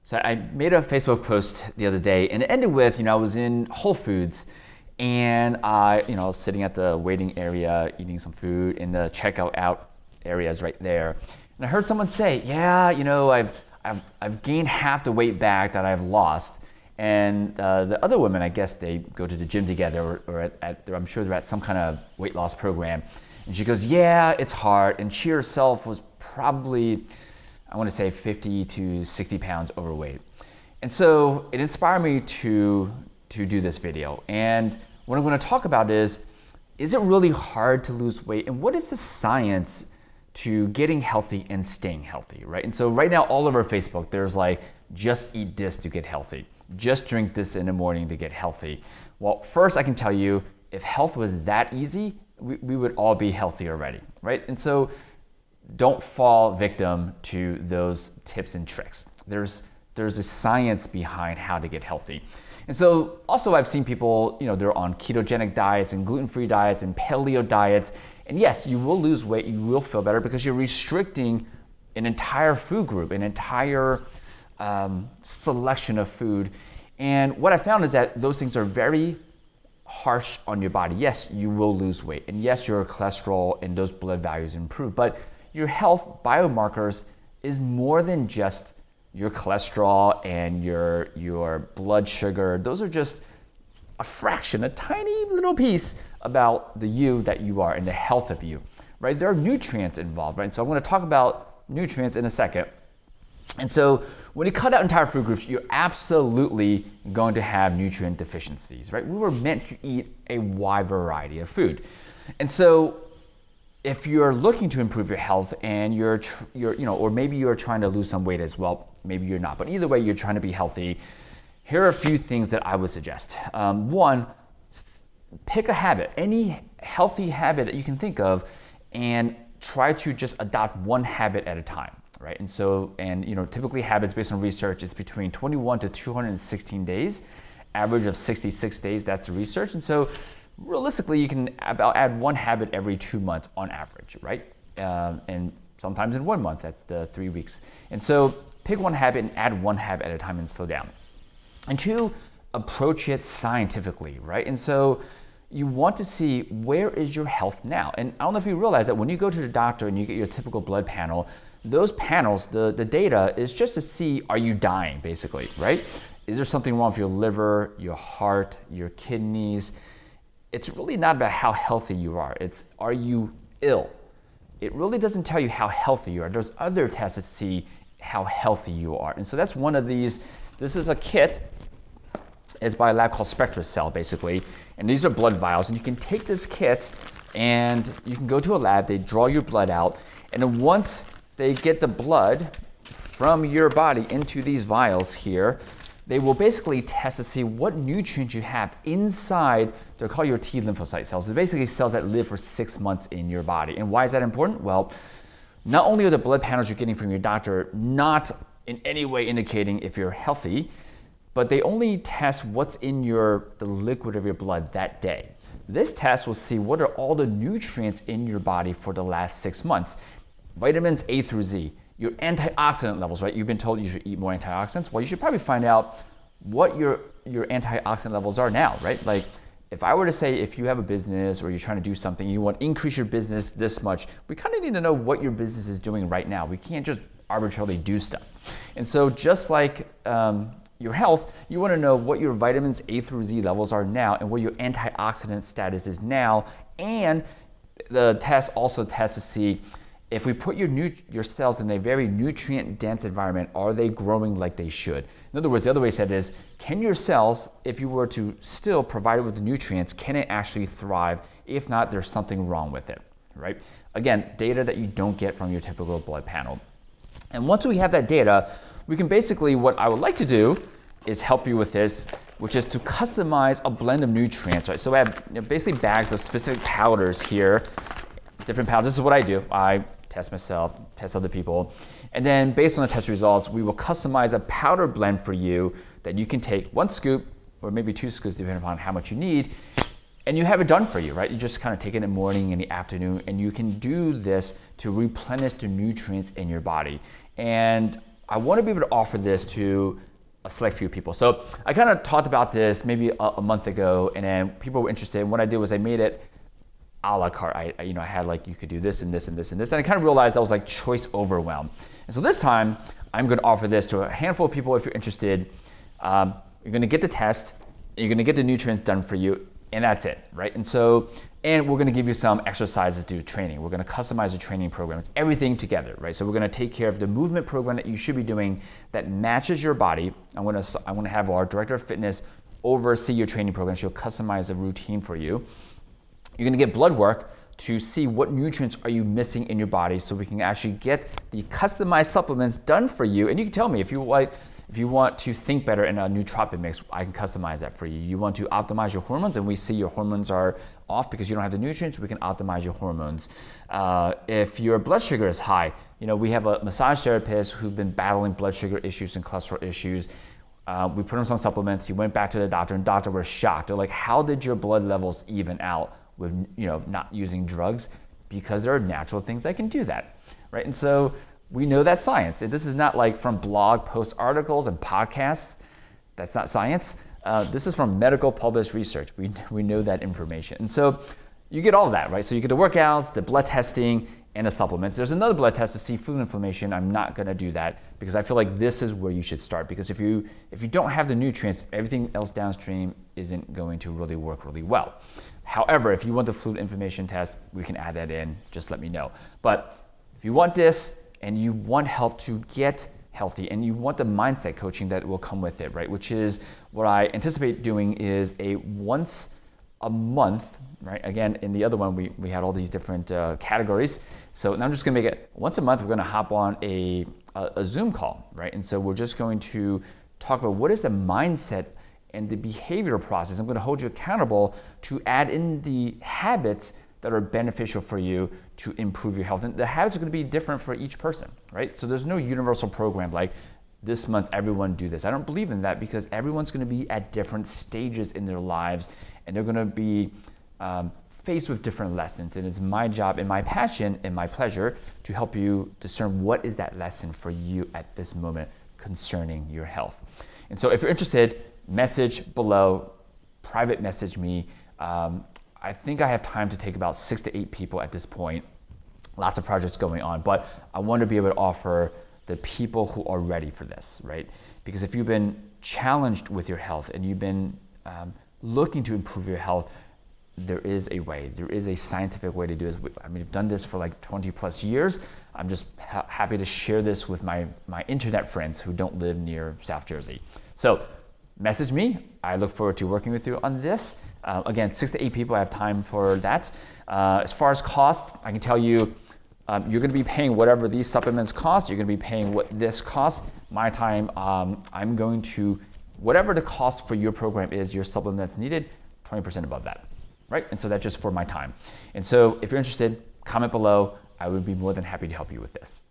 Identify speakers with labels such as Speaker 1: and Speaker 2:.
Speaker 1: So I made a Facebook post the other day, and it ended with, I was in Whole Foods, and I was sitting at the waiting area, eating some food, and the checkout out area is right there. And I heard someone say, yeah, I've gained half the weight back that I've lost. And the other women, I guess they go to the gym together, or I'm sure they're at some kind of weight loss program. And she goes, yeah, it's hard. And she herself was probably, I want to say 50 to 60 pounds overweight. And so it inspired me to do this video. And what I'm going to talk about is it really hard to lose weight? And what is the science to getting healthy and staying healthy, right? And so right now, all over Facebook, there's like, just eat this to get healthy. Just drink this in the morning to get healthy. Well, first I can tell you, if health was that easy, we would all be healthy already, right? And so don't fall victim to those tips and tricks. There's a science behind how to get healthy. And so also I've seen people, they're on ketogenic diets and gluten-free diets and paleo diets. And yes, you will lose weight, you will feel better because you're restricting an entire food group, an entire selection of food. And what I found is that those things are very harsh on your body. Yes, you will lose weight. And yes, your cholesterol and those blood values improve. But your health biomarkers is more than just your cholesterol and your blood sugar. Those are just a fraction, a tiny little piece about the you that you are and the health of you, right? There are nutrients involved, right? So I'm going to talk about nutrients in a second. And so when you cut out entire food groups, you're absolutely going to have nutrient deficiencies, right? We were meant to eat a wide variety of food. And so if you're looking to improve your health and you're or maybe you're trying to lose some weight as well, maybe you're not, but either way, you're trying to be healthy. Here are a few things that I would suggest. One, pick a habit, any healthy habit that you can think of, and try to just adopt one habit at a time, right? And so, typically habits based on research is between 21 to 216 days, average of 66 days, that's the research. And so realistically, you can about add one habit every 2 months on average, right? And sometimes in 1 month, that's the 3 weeks. And so pick one habit and add one habit at a time and slow down. And two, approach it scientifically, right? And so you want to see where is your health now. And I don't know if you realize that when you go to the doctor and you get your typical blood panel, those panels, the data is just to see, are you dying basically, right? Is there something wrong with your liver, your heart, your kidneys? It's really not about how healthy you are. It's, are you ill? It really doesn't tell you how healthy you are. There's other tests to see how healthy you are. And so that's one of these. This is a kit. It's by a lab called SpectraCell, basically. And these are blood vials. And you can take this kit and you can go to a lab. They draw your blood out. And then once they get the blood from your body into these vials here, they will basically test to see what nutrients you have inside. They're called your T lymphocyte cells. They're basically cells that live for 6 months in your body. And why is that important? Well, not only are the blood panels you're getting from your doctor not in any way indicating if you're healthy, but they only test what's in the liquid of your blood that day. This test will see what are all the nutrients in your body for the last 6 months. Vitamins A through Z. Your antioxidant levels, right? You've been told you should eat more antioxidants. Well, you should probably find out what your antioxidant levels are now, right? Like if I were to say, if you have a business or you're trying to do something, you want to increase your business this much, we kind of need to know what your business is doing right now. We can't just arbitrarily do stuff. And so just like your health, you want to know what your vitamins A through Z levels are now and what your antioxidant status is now. And the test also tests to see if we put your cells in a very nutrient-dense environment, are they growing like they should? In other words, the other way said is, can your cells, if you were to still provide it with the nutrients, can it actually thrive? If not, there's something wrong with it, right? Again, data that you don't get from your typical blood panel. And once we have that data, we can basically, what I would like to do is help you with this, which is to customize a blend of nutrients, right? So I have basically bags of specific powders here, different powders. This is what I do. I test myself, test other people. And then based on the test results, we will customize a powder blend for you that you can take 1 scoop or maybe 2 scoops depending upon how much you need. And you have it done for you, right? You just kind of take it in the morning and the afternoon, and you can do this to replenish the nutrients in your body. And I want to be able to offer this to a select few people. So I kind of talked about this maybe a month ago, and then people were interested. And what I did was I made it a la carte. I had like, you could do this and this and this and this. And I kind of realized I was like choice overwhelm. And so this time I'm going to offer this to a handful of people if you're interested. You're going to get the test, you're going to get the nutrients done for you, and that's it, right? And we're going to give you some exercises to do training. We're going to customize the training program. It's everything together, right? So we're going to take care of the movement program that you should be doing that matches your body. I'm going to have our director of fitness oversee your training program. She'll customize a routine for you. You're going to get blood work to see what nutrients are you missing in your body, so we can actually get the customized supplements done for you. And you can tell me if you want to think better in a nootropic mix, I can customize that for you. You want to optimize your hormones, and we see your hormones are off because you don't have the nutrients, we can optimize your hormones. If your blood sugar is high, we have a massage therapist who's been battling blood sugar issues and cholesterol issues. We put him on supplements. He went back to the doctor, and doctor was shocked. They're like, how did your blood levels even out with not using drugs? Because there are natural things that can do that, right? And so we know that science. And this is not like from blog post articles and podcasts. That's not science. This is from medical published research. We know that information. And so you get all of that, right? So you get the workouts, the blood testing, and the supplements. There's another blood test to see food inflammation. I'm not going to do that because I feel like this is where you should start, because if you don't have the nutrients, everything else downstream isn't going to really work really well. However, if you want the fluid inflammation test, we can add that in. Just let me know. But if you want this and you want help to get healthy, and you want the mindset coaching that will come with it, right? Which is what I anticipate doing is a once a month, right? Again, in the other one, we had all these different categories. So now I'm just gonna make it once a month. We're gonna hop on a Zoom call, right? And so we're just going to talk about what is the mindset and the behavioral process. I'm going to hold you accountable to add in the habits that are beneficial for you to improve your health. And the habits are going to be different for each person, right? So there's no universal program like this month everyone do this. I don't believe in that, because everyone's going to be at different stages in their lives, and they're going to be faced with different lessons. And it's my job and my passion and my pleasure to help you discern what is that lesson for you at this moment concerning your health. And so if you're interested, message below, private message me. I think I have time to take about 6 to 8 people at this point. Lots of projects going on, but I want to be able to offer the people who are ready for this, right? Because if you've been challenged with your health and you've been looking to improve your health, there is a way. There is a scientific way to do this. I mean, I've done this for like 20 plus years. I'm just happy to share this with my internet friends who don't live near South Jersey. So message me. I look forward to working with you on this. Again, 6 to 8 people, I have time for that. As far as cost, I can tell you, you're going to be paying whatever these supplements cost. You're going to be paying what this costs. My time, I'm going to, whatever the cost for your program is, your supplements needed, 20% above that, right? And so that's just for my time. And so if you're interested, comment below. I would be more than happy to help you with this.